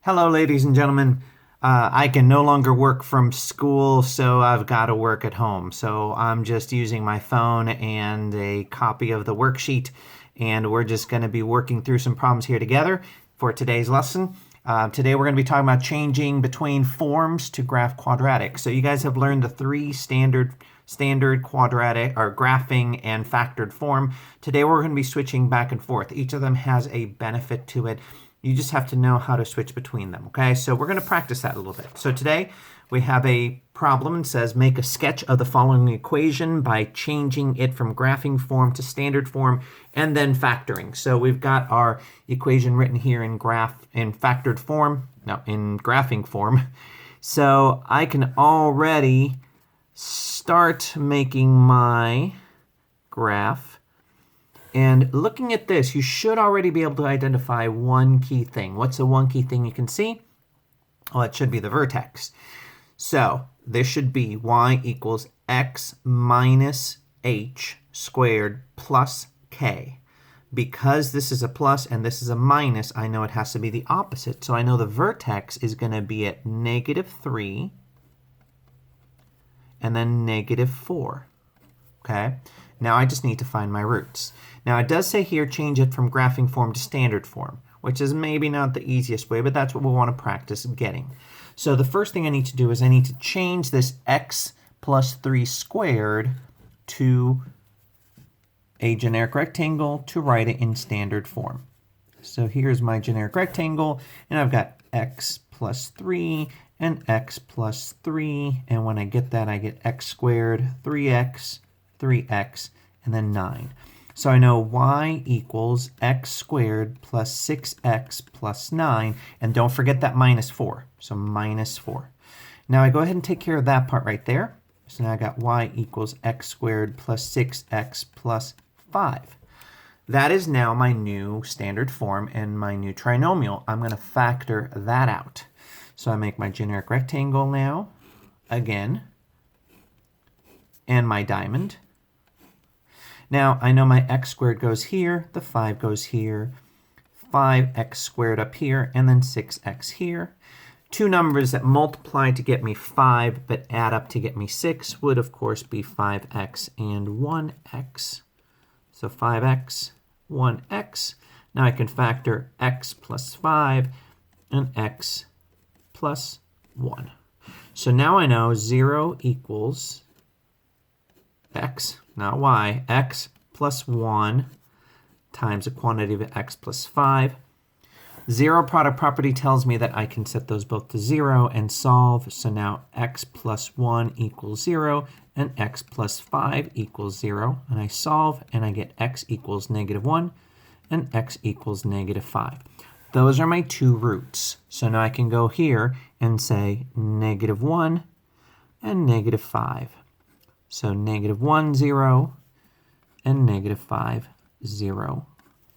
Hello, ladies and gentlemen. I can no longer work from school, so I've got to work at home. So I'm just using my phone and a copy of the worksheet, and we're just going to be working through some problems here together for today's lesson. Today we're going to be talking about changing between forms to graph quadratics. So you guys have learned the three standard quadratic or graphing and factored form. Today we're going to be switching back and forth. Each of them has a benefit to it. You just have to know how to switch between them, okay? So we're going to practice that a little bit. So today we have a problem and says make a sketch of the following equation by changing it from graphing form to standard form and then factoring. So we've got our equation written here in factored form, no, in graphing form. So I can already start making my graph. And looking at this, you should already be able to identify one key thing. What's the one key thing you can see? Well, it should be the vertex. So this should be y equals x minus h squared plus k. Because this is a plus and this is a minus, I know it has to be the opposite. So I know the vertex is going to be at -3 and then -4. Okay? Now I just need to find my roots. Now it does say here change it from graphing form to standard form, which is maybe not the easiest way, but that's what we want to practice getting. So the first thing I need to do is I need to change this x plus 3 squared to a generic rectangle to write it in standard form. So here's my generic rectangle, and I've got x plus 3 and x plus 3, and when I get that, I get x squared, 3x, 3x, and then 9. So I know y equals x squared plus 6x plus 9, and don't forget that -4, so -4. Now I go ahead and take care of that part right there. So now I got y equals x squared plus 6x plus 5. That is now my new standard form and my new trinomial. I'm going to factor that out. So I make my generic rectangle now, again, and my diamond. Now, I know my x squared goes here, the 5 goes here, 5x squared up here, and then 6x here. Two numbers that multiply to get me 5, but add up to get me 6 would, of course, be 5x and 1x. So 5x, 1x. Now I can factor x plus 5 and x plus 1. So now I know 0 equals x, not y, x plus 1 times a quantity of x plus 5. Zero product property tells me that I can set those both to 0 and solve. So now x plus 1 equals 0 and x plus 5 equals 0. And I solve and I get x equals -1 and x equals -5. Those are my two roots. So now I can go here and say -1 and -5. So -1, 0, and -5, 0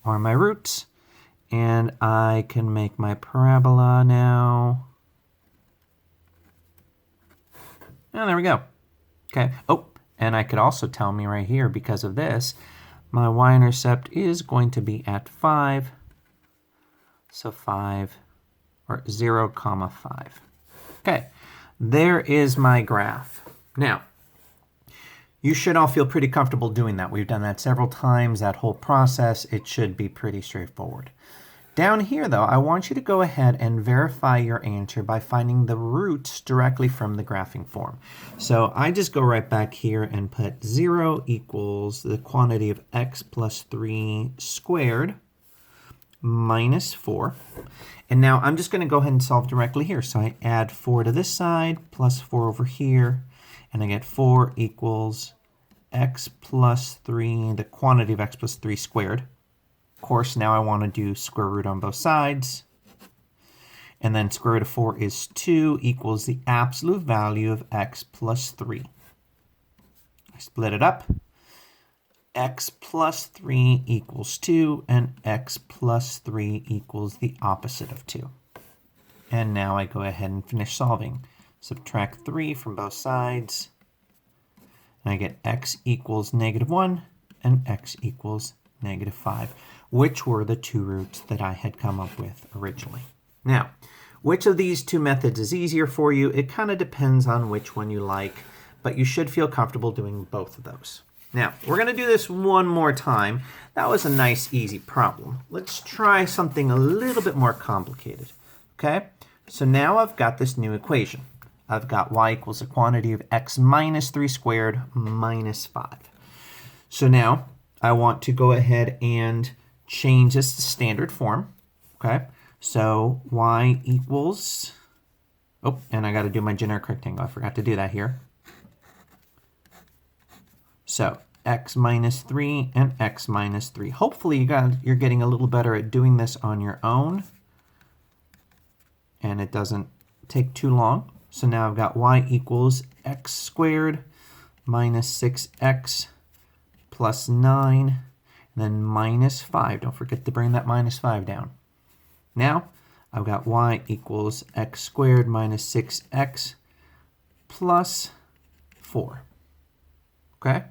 are my roots. And I can make my parabola now. And there we go. Okay. Oh, and I could also tell me right here, because of this, my y-intercept is going to be at 5. So 5, or 0, 5. Okay. There is my graph. Now, you should all feel pretty comfortable doing that. We've done that several times, that whole process. It should be pretty straightforward. Down here, though, I want you to go ahead and verify your answer by finding the roots directly from the graphing form. So I just go right back here and put 0 equals the quantity of x plus 3 squared minus 4. And now I'm just going to go ahead and solve directly here. So I add 4 to this side plus 4 over here. And I get 4 equals x plus 3, the quantity of x plus 3 squared. Of course, now I want to do square root on both sides. And then square root of 4 is 2 equals the absolute value of x plus 3. I split it up. X plus 3 equals 2, and x plus 3 equals the opposite of 2. And now I go ahead and finish solving. Subtract 3 from both sides, and I get x equals -1 and x equals -5, which were the two roots that I had come up with originally. Now, which of these two methods is easier for you? It kind of depends on which one you like, but you should feel comfortable doing both of those. Now, we're going to do this one more time. That was a nice, easy problem. Let's try something a little bit more complicated. Okay? So now I've got this new equation. I've got y equals the quantity of x minus 3 squared minus 5. So now I want to go ahead and change this to standard form. Okay? So y equals, oh, and I got to do my generic rectangle. I forgot to do that here. So x minus 3 and x minus 3. Hopefully you're getting a little better at doing this on your own, and it doesn't take too long. So now I've got y equals x squared minus 6x plus 9, and then minus 5. Don't forget to bring that minus 5 down. Now I've got y equals x squared minus 6x plus 4. Okay?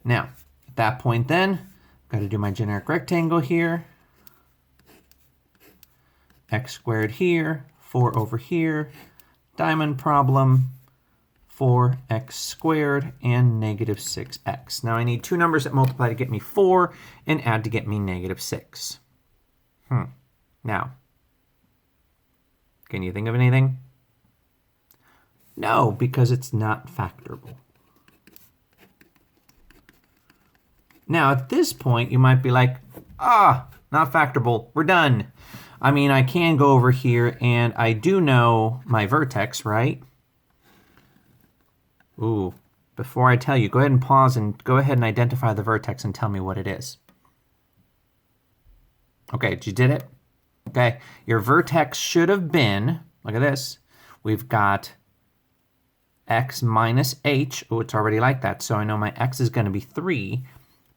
Now, at that point then, I've got to do my generic rectangle here. X squared here, 4 over here. Diamond problem, 4x squared and negative 6x. Now I need two numbers that multiply to get me 4 and add to get me negative 6. Now, can you think of anything? No, because it's not factorable. Now, at this point, you might be like, not factorable, we're done. I mean, I can go over here, and I do know my vertex, right? Ooh, before I tell you, go ahead and pause and go ahead and identify the vertex and tell me what it is. Okay, you did it? Okay, your vertex should have been, look at this, we've got x minus h. Oh, it's already like that, so I know my x is going to be 3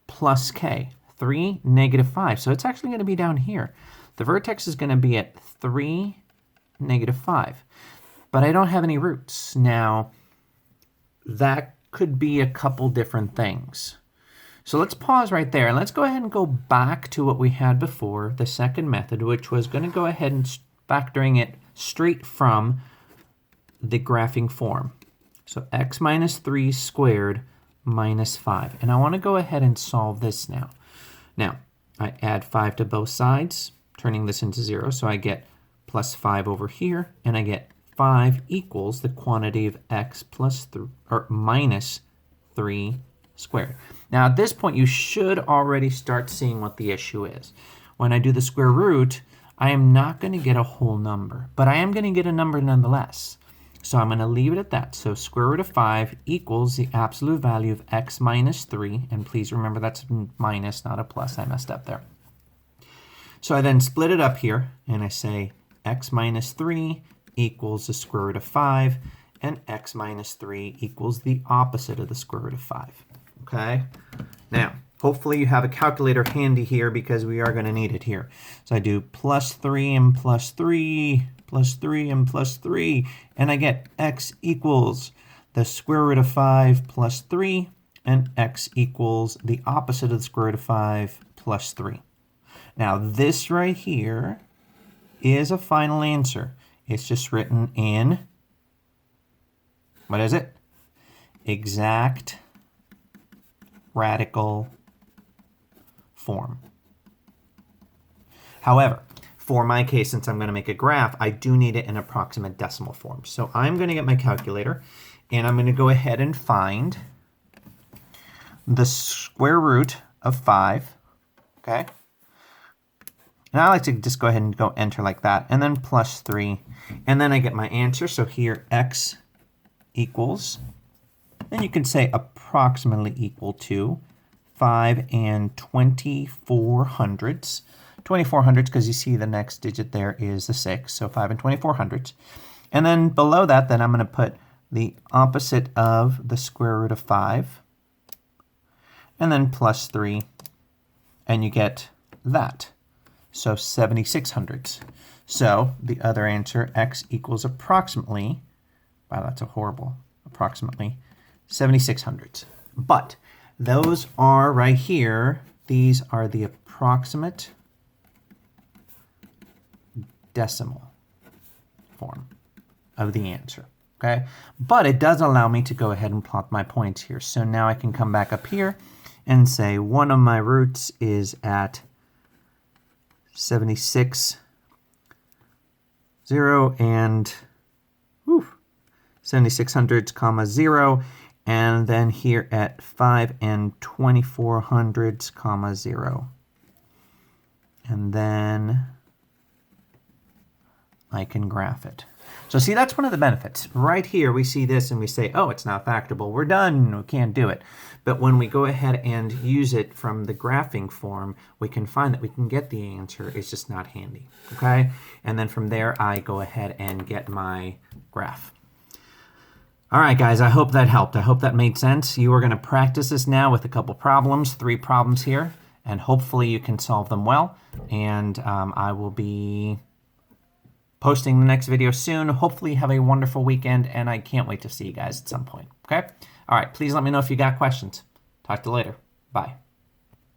plus k. 3, negative 5. So it's actually going to be down here. The vertex is going to be at 3, negative 5. But I don't have any roots. Now, that could be a couple different things. So let's pause right there, and let's go ahead and go back to what we had before, the second method, which was going to go ahead and factoring it straight from the graphing form. So x minus 3 squared minus 5. And I want to go ahead and solve this now. Now, I add 5 to both sides, turning this into 0. So I get plus 5 over here, and I get 5 equals the quantity of x plus 3, or minus 3 squared. Now, at this point, you should already start seeing what the issue is. When I do the square root, I am not going to get a whole number, but I am going to get a number nonetheless. So I'm going to leave it at that. So square root of 5 equals the absolute value of x minus 3. And please remember that's minus, not a plus. I messed up there. So I then split it up here, and I say x minus 3 equals the square root of 5, and x minus 3 equals the opposite of the square root of 5. Okay? Now, hopefully you have a calculator handy here because we are going to need it here. So I do plus 3 and plus 3, plus 3 and plus 3, and I get x equals the square root of 5 plus 3, and x equals the opposite of the square root of 5 plus 3. Now, this right here is a final answer. It's just written in, what is it? Exact radical form. However, for my case, since I'm going to make a graph, I do need it in approximate decimal form. So I'm going to get my calculator, and I'm going to go ahead and find the square root of 5, okay? And I like to just go ahead and go enter like that, and then plus 3, and then I get my answer. So here, x equals, and you can say approximately equal to 5 and 24 hundredths. 24 hundredths, because you see the next digit there is the 6, so 5 and 24 hundredths. And then below that, then I'm going to put the opposite of the square root of 5, and then plus 3, and you get that. So 76 hundredths. So the other answer, x equals approximately, wow, that's a horrible, approximately 76 hundredths. But those are right here. These are the approximate decimal. form of the answer. Okay, but it does allow me to go ahead and plot my points here. So now I can come back up here and say one of my roots is at 76, 0, and 7600s, comma 0, and then here at 5 and 2400s, comma 0. And then I can graph it. So see, that's one of the benefits. Right here, we see this and we say, oh, it's not factorable. We're done. We can't do it. But when we go ahead and use it from the graphing form, we can find that we can get the answer. It's just not handy. Okay? And then from there, I go ahead and get my graph. All right, guys, I hope that helped. I hope that made sense. You are going to practice this now with a couple problems, 3 problems here, and hopefully you can solve them well. And I will be posting the next video soon. Hopefully have a wonderful weekend, and I can't wait to see you guys at some point. Okay? All right, please let me know if you got questions. Talk to you later. Bye.